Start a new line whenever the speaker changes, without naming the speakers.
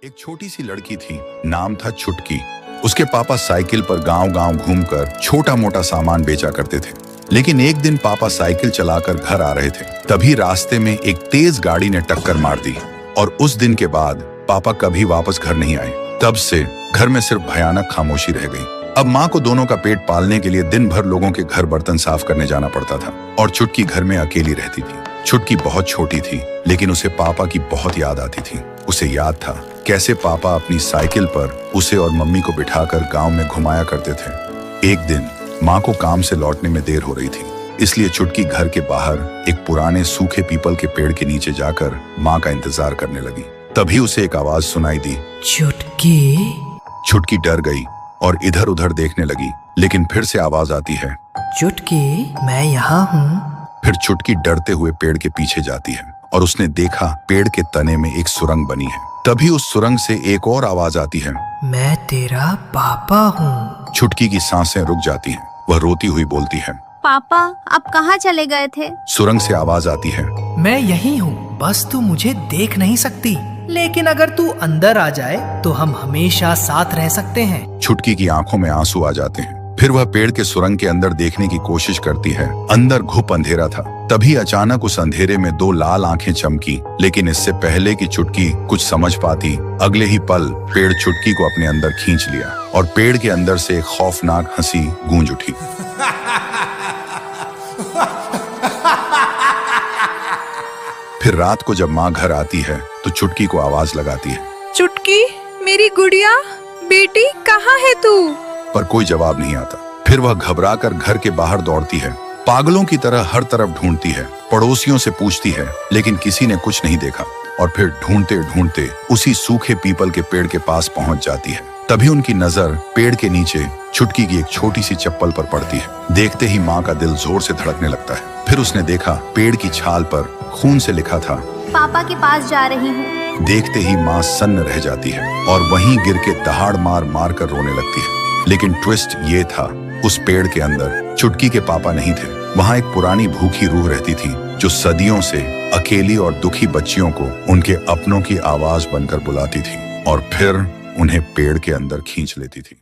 एक छोटी सी लड़की थी, नाम था छुटकी। उसके पापा साइकिल पर गांव-गांव घूमकर छोटा मोटा सामान बेचा करते थे। लेकिन एक दिन पापा साइकिल चलाकर घर आ रहे थे, तभी रास्ते में एक तेज गाड़ी ने टक्कर मार दी और उस दिन के बाद पापा कभी वापस घर नहीं आए। तब से घर में सिर्फ भयानक खामोशी रह गई। अब माँ को दोनों का पेट पालने के लिए दिन भर लोगों के घर बर्तन साफ करने जाना पड़ता था और छुटकी घर में अकेली रहती थी। छुटकी बहुत छोटी थी, लेकिन उसे पापा की बहुत याद आती थी। उसे याद था कैसे पापा अपनी साइकिल पर उसे और मम्मी को बिठाकर गांव में घुमाया करते थे। एक दिन माँ को काम से लौटने में देर हो रही थी, इसलिए छुटकी घर के बाहर एक पुराने सूखे पीपल के पेड़ के नीचे जाकर माँ का इंतजार करने लगी। तभी उसे एक आवाज सुनाई दी,
छुटकी।
छुटकी डर गई और इधर उधर देखने लगी, लेकिन फिर से आवाज आती है,
छुटकी, मैं यहाँ हूँ।
फिर छुटकी डरते हुए पेड़ के पीछे जाती है और उसने देखा पेड़ के तने में एक सुरंग बनी है। तभी उस सुरंग से एक और आवाज आती है,
मैं तेरा पापा हूँ।
छुटकी की सांसें रुक जाती हैं। वह रोती हुई बोलती है,
पापा आप कहाँ चले गए थे?
सुरंग से आवाज आती है,
मैं यही हूँ, बस तू मुझे देख नहीं सकती, लेकिन अगर तू अंदर आ जाए तो हम हमेशा साथ रह सकते हैं।
छुटकी की आंखों में आंसू आ जाते हैं। फिर वह पेड़ के सुरंग के अंदर देखने की कोशिश करती है। अंदर घुप अंधेरा था। तभी अचानक उस अंधेरे में दो लाल आंखें चमकी, लेकिन इससे पहले कि छुटकी कुछ समझ पाती, अगले ही पल पेड़ छुटकी को अपने अंदर खींच लिया और पेड़ के अंदर से एक खौफनाक हंसी गूंज उठी। फिर रात को जब माँ घर आती है तो छुटकी को आवाज लगाती है,
चुटकी, मेरी गुड़िया, बेटी कहाँ है तू?
पर कोई जवाब नहीं आता। फिर वह घबराकर घर के बाहर दौड़ती है, पागलों की तरह हर तरफ ढूंढती है, पड़ोसियों से पूछती है, लेकिन किसी ने कुछ नहीं देखा। और फिर ढूंढते ढूंढते उसी सूखे पीपल के पेड़ के पास पहुंच जाती है। तभी उनकी नजर पेड़ के नीचे छुटकी की एक छोटी सी चप्पल पर पड़ती है। देखते ही माँ का दिल जोर से धड़कने लगता है। फिर उसने देखा पेड़ की छाल पर खून से लिखा था,
पापा के पास जा रही हूँ।
देखते ही माँ सन्न रह जाती है और वहीं गिर के दहाड़ मार मार कर रोने लगती है। लेकिन ट्विस्ट ये था, उस पेड़ के अंदर छुटकी के पापा नहीं थे। वहाँ एक पुरानी भूखी रूह रहती थी, जो सदियों से अकेली और दुखी बच्चियों को उनके अपनों की आवाज बनकर बुलाती थी और फिर उन्हें पेड़ के अंदर खींच लेती थी।